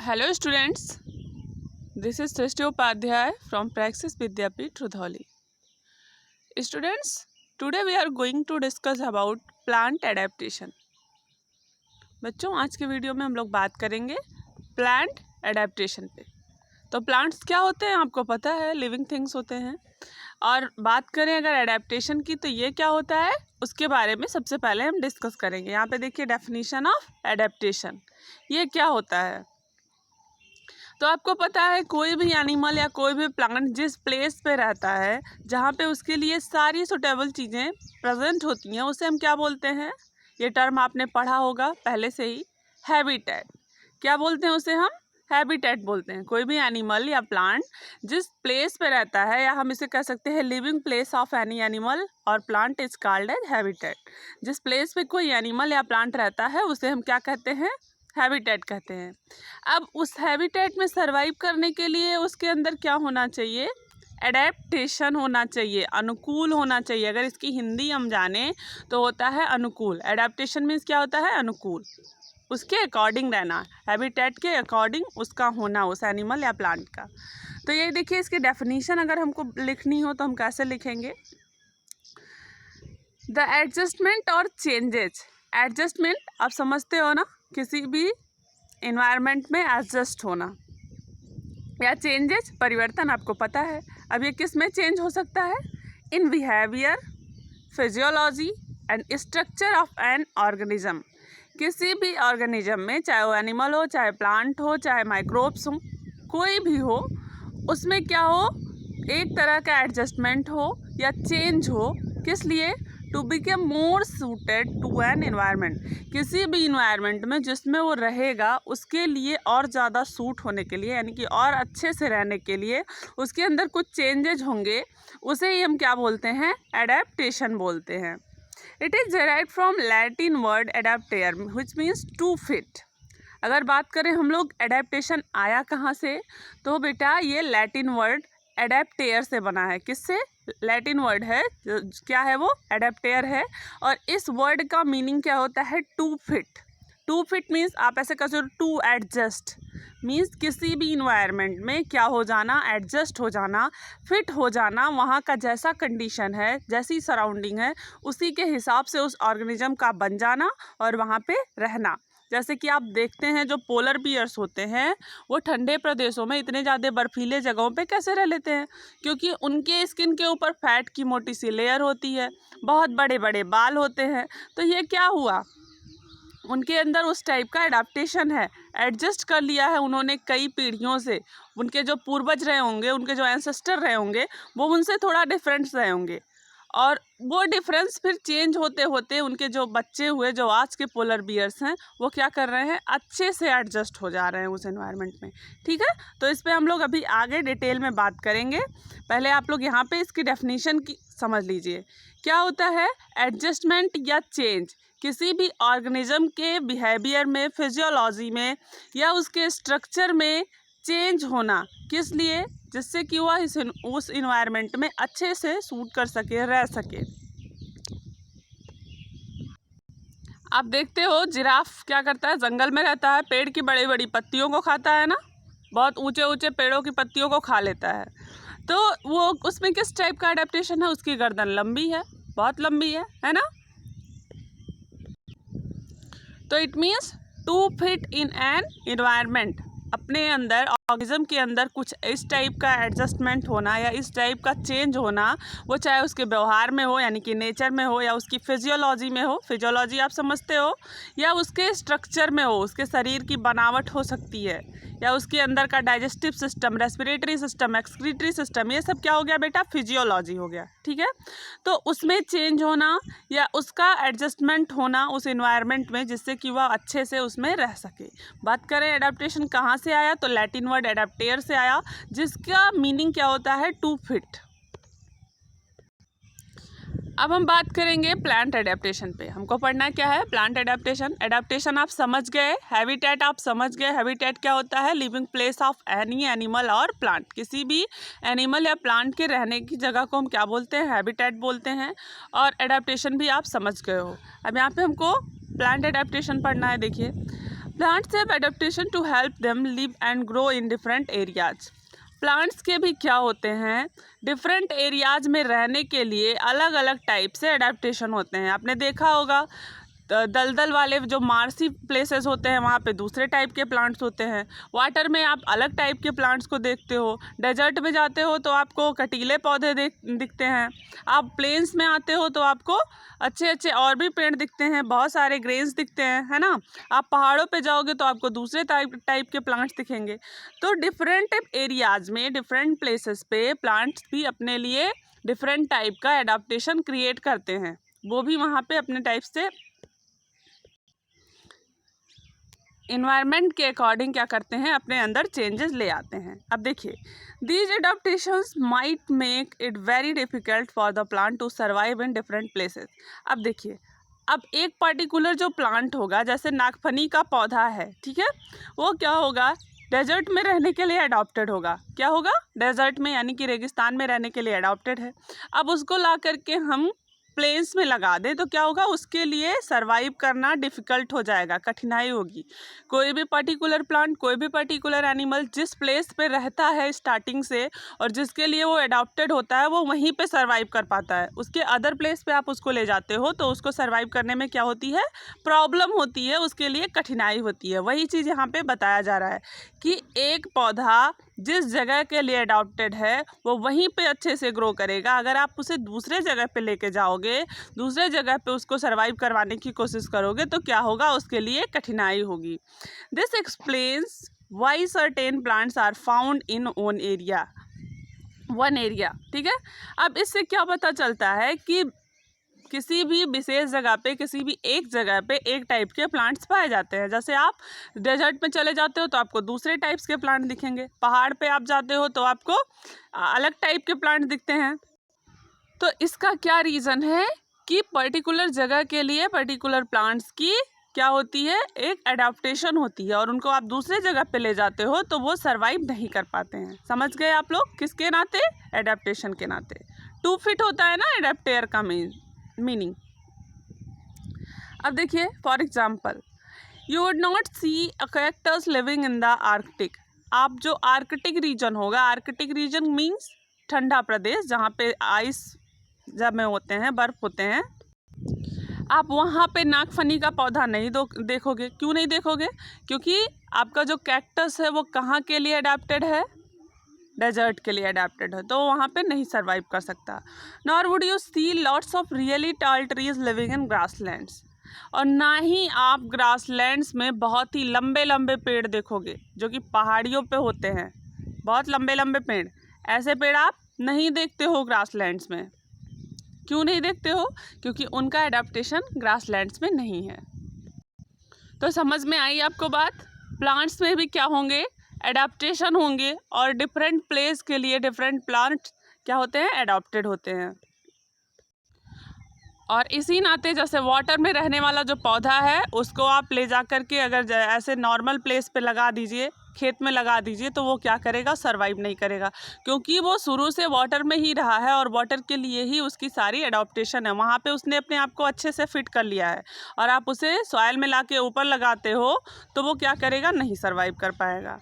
Hello students, this is Srishti Upadhyay from Praxis Vidyapeeth Rudholi. Students, today we are going to discuss about plant adaptation. बच्चों आज के video में हम लोग बात करेंगे प्लांट एडेप्टेशन पे। तो प्लांट्स क्या होते हैं आपको पता है, लिविंग थिंग्स होते हैं। और बात करें अगर एडेप्टेशन की तो ये क्या होता है उसके बारे में सबसे पहले हम डिस्कस करेंगे। यहाँ पे देखिए डेफिनेशन ऑफ एडेप्टेशन, ये क्या होता है। तो आपको पता है कोई भी एनिमल या कोई भी प्लांट जिस प्लेस पे रहता है जहाँ पे उसके लिए सारी सुटेबल चीज़ें प्रेजेंट होती हैं उसे हम क्या बोलते हैं, ये टर्म आपने पढ़ा होगा पहले से ही, हैबिटेट। क्या बोलते हैं उसे हम, हैबिटेट बोलते हैं। कोई भी एनिमल या प्लांट जिस प्लेस पे रहता है, या हम इसे कह सकते हैं living place of any animal और plant is called as habitat. जिस प्लेस पे कोई एनिमल या प्लांट रहता है उसे हम क्या कहते हैं, हैबिटेट कहते हैं। अब उस हैबिटेट में सरवाइव करने के लिए उसके अंदर क्या होना चाहिए, एडेप्टेशन होना चाहिए, अनुकूल होना चाहिए। अगर इसकी हिंदी हम जाने तो होता है अनुकूल। एडेप्टेशन मीन्स क्या होता है, अनुकूल, उसके अकॉर्डिंग रहना, हैबिटेट के अकॉर्डिंग उसका होना, उस एनिमल या प्लांट का। तो ये देखिए इसकी डेफिनेशन अगर हमको लिखनी हो तो हम कैसे लिखेंगे, द एडजस्टमेंट और चेंजेज। एडजस्टमेंट आप समझते हो ना, किसी भी इन्वायरमेंट में एडजस्ट होना, या चेंजेस परिवर्तन आपको पता है। अब ये किस में चेंज हो सकता है, in behaviour, physiology and structure of an organism. किसी भी ऑर्गेनिज्म में, चाहे वो एनिमल हो, चाहे प्लांट हो, चाहे माइक्रोब्स हो, कोई भी हो, उसमें क्या हो, एक तरह का एडजस्टमेंट हो या चेंज हो। किस लिए, to become more suited to an environment. किसी भी इन्वायरमेंट में जिसमें वो रहेगा उसके लिए और ज़्यादा सूट होने के लिए, यानी कि और अच्छे से रहने के लिए उसके अंदर कुछ चेंजेज होंगे, उसे ही हम क्या बोलते हैं, एडेप्टेशन बोलते हैं। It is derived from Latin word adaptare which means to fit. अगर बात करें हम लोग एडेप्टेशन आया कहाँ से, तो बेटा ये लैटिन वर्ड एडेप्टेयर से बना है। किससे, लैटिन वर्ड है, क्या है वो, एडेप्टेयर है। और इस वर्ड का मीनिंग क्या होता है, to fit. To fit means आप ऐसे कह सकते हो, टू एडजस्ट मीन्स किसी भी इन्वायरमेंट में क्या हो जाना, एडजस्ट हो जाना, फिट हो जाना। वहाँ का जैसा कंडीशन है, जैसी सराउंडिंग है, उसी के हिसाब से उस ऑर्गेनिज्म का बन जाना और वहाँ पे रहना। जैसे कि आप देखते हैं जो पोलर बियर्स होते हैं वो ठंडे प्रदेशों में इतने ज़्यादा बर्फीले जगहों पे कैसे रह लेते हैं, क्योंकि उनके स्किन के ऊपर फैट की मोटी सी लेयर होती है, बहुत बड़े बड़े बाल होते हैं। तो ये क्या हुआ, उनके अंदर उस टाइप का एडाप्टेशन है, एडजस्ट कर लिया है उन्होंने कई पीढ़ियों से। उनके जो पूर्वज रहे होंगे, उनके जो एंसेस्टर रहे होंगे, वो उनसे थोड़ा डिफरेंट रहे होंगे, और वो डिफरेंस फिर चेंज होते होते उनके जो बच्चे हुए, जो आज के पोलर बियर्स हैं, वो क्या कर रहे हैं, अच्छे से एडजस्ट हो जा रहे हैं उस एनवायरनमेंट में। ठीक है, तो इस पर हम लोग अभी आगे डिटेल में बात करेंगे। पहले आप लोग यहाँ पे इसकी डेफिनेशन की समझ लीजिए। क्या होता है एडजस्टमेंट या चेंज, किसी भी ऑर्गेनिज्म के बिहेवियर में, फिजियोलॉजी में या उसके स्ट्रक्चर में चेंज होना। किस लिए, जिससे कि वह उस इन्वायरमेंट में अच्छे से सूट कर सके, रह सके। आप देखते हो जिराफ क्या करता है, जंगल में रहता है, पेड़ की बड़ी बड़ी पत्तियों को खाता है ना, बहुत ऊंचे ऊंचे पेड़ों की पत्तियों को खा लेता है। तो वो उसमें किस टाइप का एडेप्टेशन है, उसकी गर्दन लंबी है, बहुत लंबी है ना। तो it means to fit in an environment, अपने अंदर ऑर्गेनिज्म के अंदर कुछ इस टाइप का एडजस्टमेंट होना या इस टाइप का चेंज होना, वो चाहे उसके व्यवहार में हो, यानी कि नेचर में हो, या उसकी फिजियोलॉजी में हो, फिजियोलॉजी आप समझते हो, या उसके स्ट्रक्चर में हो, उसके शरीर की बनावट हो सकती है, या उसके अंदर का digestive system, respiratory system, excretory system, ये सब क्या हो गया बेटा, फिजियोलॉजी हो गया। ठीक है, तो उसमें चेंज होना या उसका एडजस्टमेंट होना उस इन्वायरमेंट में, जिससे कि वह अच्छे से उसमें रह सके। बात करें एडेप्टेशन कहाँ से आया, तो लैटिन वर्ड एडेप्टेयर से आया, जिसका मीनिंग क्या होता है, टू फिट। अब हम बात करेंगे प्लांट एडेप्टेशन पे। हमको पढ़ना क्या है, प्लांट एडेप्टेशन। एडेप्टेशन आप समझ गए, हैबिटेट आप समझ गए। हैबिटेट क्या होता है, living place of any animal और प्लांट। किसी भी एनिमल या प्लांट के रहने की जगह को हम क्या बोलते हैं, हैबिटेट बोलते हैं। और एडेप्टेशन भी आप समझ गए हो। अब यहाँ पे हमको प्लांट एडेप्टेशन पढ़ना है। देखिए, plants have adaptation to help them live and grow in different areas. Plants के भी क्या होते हैं, डिफरेंट एरियाज में रहने के लिए अलग अलग टाइप से एडेप्टेशन होते हैं। आपने देखा होगा दलदल वाले जो मार्सी प्लेसेस होते हैं वहाँ पे दूसरे टाइप के प्लांट्स होते हैं, वाटर में आप अलग टाइप के प्लांट्स को देखते हो, डेजर्ट में जाते हो तो आपको कटीले पौधे दिखते हैं, आप प्लेन्स में आते हो तो आपको अच्छे अच्छे और भी पेड़ दिखते हैं, बहुत सारे ग्रेन्स दिखते हैं, है ना। आप पहाड़ों पे जाओगे तो आपको दूसरे टाइप के प्लांट्स दिखेंगे। तो डिफरेंट एरियाज में, डिफरेंट प्लेसेस पे प्लांट्स भी अपने लिए डिफरेंट टाइप का एडाप्टेशन क्रिएट करते हैं, वो भी वहाँ पे अपने टाइप से इन्वायरमेंट के अकॉर्डिंग क्या करते हैं, अपने अंदर चेंजेस ले आते हैं। अब देखिए, these adaptations might make it very difficult for the plant to survive in different places. अब देखिए, अब एक पर्टिकुलर जो प्लांट होगा, जैसे नागफनी का पौधा है, ठीक है, वो क्या होगा, डेजर्ट में रहने के लिए अडॉप्टेड होगा। क्या होगा, डेजर्ट में यानी कि रेगिस्तान में रहने के लिए अडॉप्टेड है। अब उसको ला करके हम प्लेन्स में लगा दें तो क्या होगा, उसके लिए सरवाइव करना डिफ़िकल्ट हो जाएगा, कठिनाई होगी। कोई भी पर्टिकुलर प्लांट, कोई भी पर्टिकुलर एनिमल जिस प्लेस पे रहता है स्टार्टिंग से और जिसके लिए वो अडॉप्टेड होता है, वो वहीं पे सरवाइव कर पाता है। उसके अदर प्लेस पे आप उसको ले जाते हो तो उसको सरवाइव करने में क्या होती है, प्रॉब्लम होती है, उसके लिए कठिनाई होती है। वही चीज़ यहाँ पे बताया जा रहा है कि एक पौधा जिस जगह के लिए अडॉप्टेड है वो वहीं पे अच्छे से ग्रो करेगा। अगर आप उसे दूसरे जगह पे लेके जाओगे, दूसरे जगह पे उसको सरवाइव करवाने की कोशिश करोगे तो क्या होगा, उसके लिए कठिनाई होगी। This explains why certain plants are found in one area, ठीक है। अब इससे क्या पता चलता है कि किसी भी विशेष जगह पे, किसी भी एक जगह पे एक टाइप के प्लांट्स पाए जाते हैं। जैसे आप डेजर्ट में चले जाते हो तो आपको दूसरे टाइप्स के प्लांट दिखेंगे, पहाड़ पे आप जाते हो तो आपको अलग टाइप के प्लांट दिखते हैं। तो इसका क्या रीज़न है कि पर्टिकुलर जगह के लिए पर्टिकुलर प्लांट्स की क्या होती है, एक एडाप्टेशन होती है, और उनको आप दूसरे जगह पे ले जाते हो तो वो सर्वाइव नहीं कर पाते हैं। समझ गए आप लोग, किसके नाते, एडाप्टेशन के नाते। टू फिट होता है ना एडाप्टेयर का मीनिंग। अब देखिए, for example, you would not see a cactus living in the Arctic. आप जो आर्कटिक रीजन होगा, आर्कटिक रीजन मीन्स ठंडा प्रदेश, जहाँ पे आइस जमे होते हैं, बर्फ होते हैं, आप वहाँ पे नागफनी का पौधा नहीं देखोगे। क्यों नहीं देखोगे, क्योंकि आपका जो कैक्टस है वो कहाँ के लिए अडेप्टेड है, डेजर्ट के लिए अडेप्टेड है, तो वहाँ पे नहीं सर्वाइव कर सकता। Nor would you see lots of really tall trees living in grasslands, और ना ही आप ग्रासलैंड्स में बहुत ही लंबे लंबे पेड़ देखोगे जो कि पहाड़ियों पे होते हैं, बहुत लंबे लंबे पेड़, ऐसे पेड़ आप नहीं देखते हो ग्रासलैंड्स में। क्यों नहीं देखते हो, क्योंकि उनका एडाप्टेशन ग्रासलैंड्स में नहीं है। तो समझ में आई आपको बात, प्लांट्स में भी क्या होंगे, एडाप्टेशन होंगे, और डिफरेंट प्लेस के लिए डिफरेंट प्लांट क्या होते हैं, एडॉप्टेड होते हैं। और इसी नाते जैसे वाटर में रहने वाला जो पौधा है उसको आप ले जा कर के अगर ऐसे नॉर्मल प्लेस पे लगा दीजिए, खेत में लगा दीजिए, तो वो क्या करेगा, सरवाइव नहीं करेगा, क्योंकि वो शुरू से वाटर में ही रहा है और वाटर के लिए ही उसकी सारी एडॉप्टेशन है। वहाँ पे उसने अपने आप को अच्छे से फिट कर लिया है, और आप उसे सॉइल में ला के ऊपर लगाते हो तो वो क्या करेगा, नहीं सरवाइव कर पाएगा।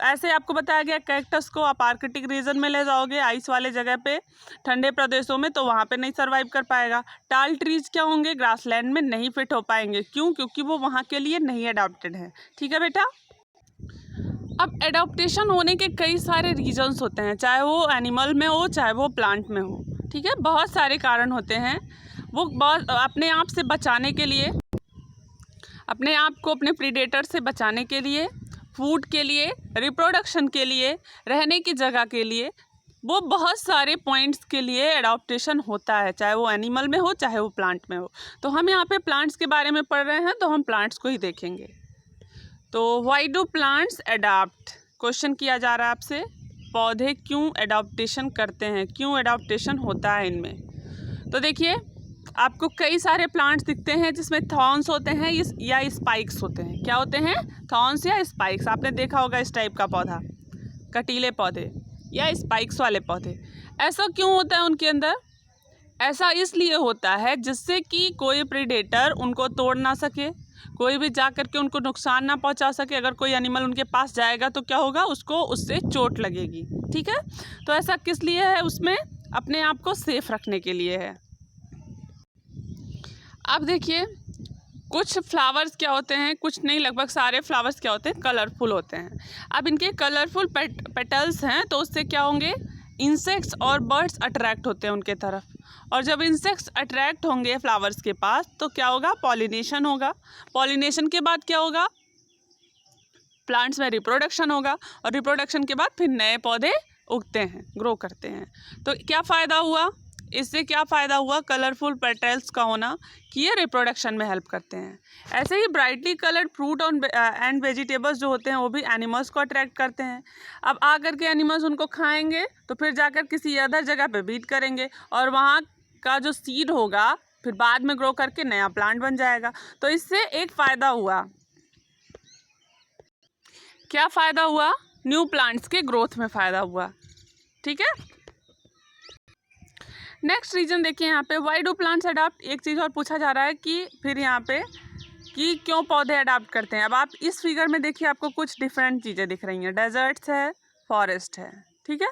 ऐसे आपको बताया गया, कैक्टस को आप आर्कटिक रीजन में ले जाओगे, आइस वाले जगह पे, ठंडे प्रदेशों में, तो वहाँ पे नहीं सरवाइव कर पाएगा। टाल ट्रीज क्या होंगे, ग्रासलैंड में नहीं फिट हो पाएंगे। क्यों, क्योंकि वो वहाँ के लिए नहीं अडॉप्टेड है। ठीक है बेटा। अब एडॉप्टेशन होने के कई सारे रीजन्स होते हैं, चाहे वो एनिमल में हो चाहे वो प्लांट में हो, ठीक है, बहुत सारे कारण होते हैं। वो बहुत अपने आप से बचाने के लिए, अपने आप को अपने प्रीडेटर से बचाने के लिए, फूड के लिए, रिप्रोडक्शन के लिए, रहने की जगह के लिए, वो बहुत सारे पॉइंट्स के लिए एडॉप्टेशन होता है, चाहे वो एनिमल में हो चाहे वो प्लांट में हो। तो हम यहाँ पे प्लांट्स के बारे में पढ़ रहे हैं तो हम प्लांट्स को ही देखेंगे। तो why do plants adopt, question किया जा रहा है आपसे, पौधे क्यों एडॉप्टेशन करते हैं, क्यों एडॉप्टेशन होता है इनमें। तो देखिए, आपको कई सारे प्लांट्स दिखते हैं जिसमें थॉर्न्स होते हैं या स्पाइक्स होते हैं। क्या होते हैं, थॉर्न्स या स्पाइक्स। आपने देखा होगा इस टाइप का पौधा, कटीले पौधे या स्पाइक्स वाले पौधे। ऐसा क्यों होता है उनके अंदर, ऐसा इसलिए होता है जिससे कि कोई प्रीडेटर उनको तोड़ ना सके, कोई भी जा करके उनको नुकसान ना पहुंचा सके। अगर कोई एनिमल उनके पास जाएगा तो क्या होगा, उसको उससे चोट लगेगी। ठीक है, तो ऐसा किस लिए है, उसमें अपने आप को सेफ रखने के लिए है। अब देखिए कुछ फ्लावर्स क्या होते हैं, कुछ नहीं लगभग सारे फ्लावर्स क्या होते हैं, कलरफुल होते हैं। अब इनके कलरफुल पेटल्स हैं तो उससे क्या होंगे, इंसेक्ट्स और बर्ड्स अट्रैक्ट होते हैं उनके तरफ। और जब इंसेक्ट्स अट्रैक्ट होंगे फ्लावर्स के पास तो क्या होगा, पॉलिनेशन होगा। पॉलिनेशन के बाद क्या होगा, प्लांट्स में रिप्रोडक्शन होगा। और रिप्रोडक्शन के बाद फिर नए पौधे उगते हैं, ग्रो करते हैं। तो क्या फ़ायदा हुआ, इससे क्या फ़ायदा हुआ, कलरफुल पेटल्स का होना, कि ये रिप्रोडक्शन में हेल्प करते हैं। ऐसे ही brightly coloured fruit and vegetables जो होते हैं वो भी एनिमल्स को अट्रैक्ट करते हैं। अब आकर के एनिमल्स उनको खाएंगे तो फिर जाकर किसी अदर जगह पे बीट करेंगे और वहाँ का जो सीड होगा फिर बाद में ग्रो करके नया प्लांट बन जाएगा। तो इससे एक फ़ायदा हुआ, क्या फ़ायदा हुआ, न्यू प्लांट्स के ग्रोथ में फ़ायदा हुआ। ठीक है, नेक्स्ट रीजन देखिए यहाँ पे, वाई डू प्लांट्स अडाप्ट। एक चीज़ और पूछा जा रहा है कि फिर यहाँ पे कि क्यों पौधे अडाप्ट करते हैं। अब आप इस फिगर में देखिए आपको कुछ डिफरेंट चीज़ें दिख रही हैं, डेजर्ट्स है, फॉरेस्ट है। ठीक है,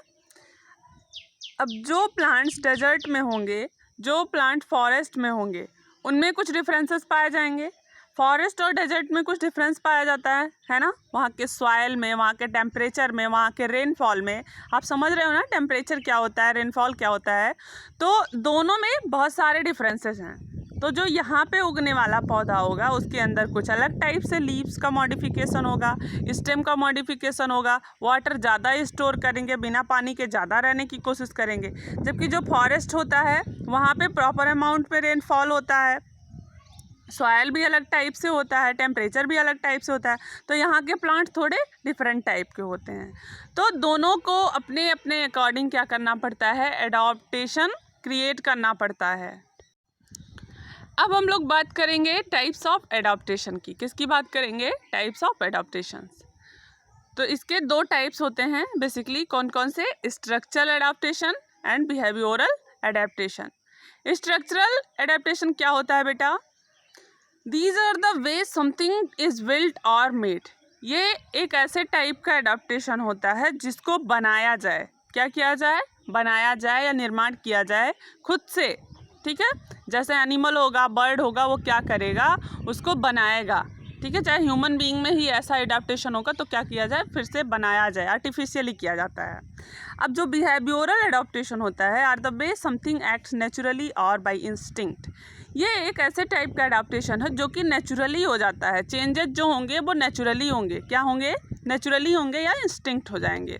अब जो प्लांट्स डेजर्ट में होंगे, जो प्लांट फॉरेस्ट में होंगे, उनमें कुछ डिफरेंसेस पाए जाएंगे। फॉरेस्ट और डेजर्ट में कुछ डिफरेंस पाया जाता है ना, वहाँ के सॉइल में, वहाँ के टेम्परेचर में, वहाँ के रेनफॉल में। आप समझ रहे हो ना टेम्परेचर क्या होता है, रेनफॉल क्या होता है। तो दोनों में बहुत सारे डिफरेंसेस हैं। तो जो यहाँ पे उगने वाला पौधा होगा उसके अंदर कुछ अलग टाइप से लीव्स का मॉडिफिकेशन होगा, स्टेम का मॉडिफिकेशन होगा, वाटर ज़्यादा स्टोर करेंगे, बिना पानी के ज़्यादा रहने की कोशिश करेंगे। जबकि जो फॉरेस्ट होता है वहाँ पे प्रॉपर अमाउंट पे रेनफॉल होता है, सॉयल भी अलग टाइप से होता है, टेम्परेचर भी अलग टाइप से होता है। तो यहाँ के प्लांट थोड़े डिफरेंट टाइप के होते हैं। तो दोनों को अपने अपने अकॉर्डिंग क्या करना पड़ता है, एडॉप्टेशन क्रिएट करना पड़ता है। अब हम लोग बात करेंगे टाइप्स ऑफ एडॉप्टेशन की। किसकी बात करेंगे, टाइप्स ऑफ एडॉप्टेशंस। तो इसके दो टाइप्स होते हैं बेसिकली, कौन कौन से, structural adaptation and behavioural adaptation. Structural adaptation क्या होता है बेटा, These are the way something is built or made। ये एक ऐसे टाइप का एडाप्टेशन होता है जिसको बनाया जाए, क्या किया जाए, बनाया जाए या निर्माण किया जाए खुद से। ठीक है, जैसे एनिमल होगा, बर्ड होगा, वो क्या करेगा, उसको बनाएगा। ठीक है, चाहे ह्यूमन बीइंग में ही ऐसा एडाप्टेशन होगा तो क्या किया जाए, फिर से बनाया जाए, आर्टिफिशियली किया जाता है। अब जो बिहेवियरल एडाप्टेशन होता है, are the way something acts naturally और बाय इंस्टिंक्ट। ये एक ऐसे टाइप का एडाप्टेशन है जो कि नेचुरली हो जाता है। चेंजेस जो होंगे वो नेचुरली होंगे, क्या होंगे, नेचुरली होंगे या इंस्टिंक्ट हो जाएंगे।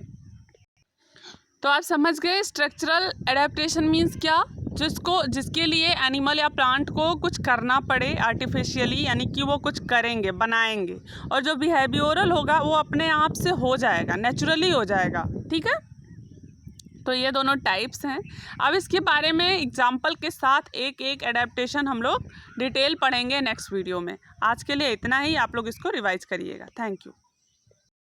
तो आप समझ गए स्ट्रक्चरल एडाप्टेशन मीन्स क्या, जिसके लिए एनिमल या प्लांट को कुछ करना पड़े आर्टिफिशियली, यानी कि वो कुछ करेंगे, बनाएंगे। और जो बिहेवियरल होगा वो अपने आप से हो जाएगा, नेचुरली हो जाएगा। ठीक है, तो ये दोनों टाइप्स हैं। अब इसके बारे में एग्जाम्पल के साथ एक एक एडेप्टेशन हम लोग डिटेल पढ़ेंगे नेक्स्ट वीडियो में। आज के लिए इतना ही, आप लोग इसको रिवाइज करिएगा। Thank you.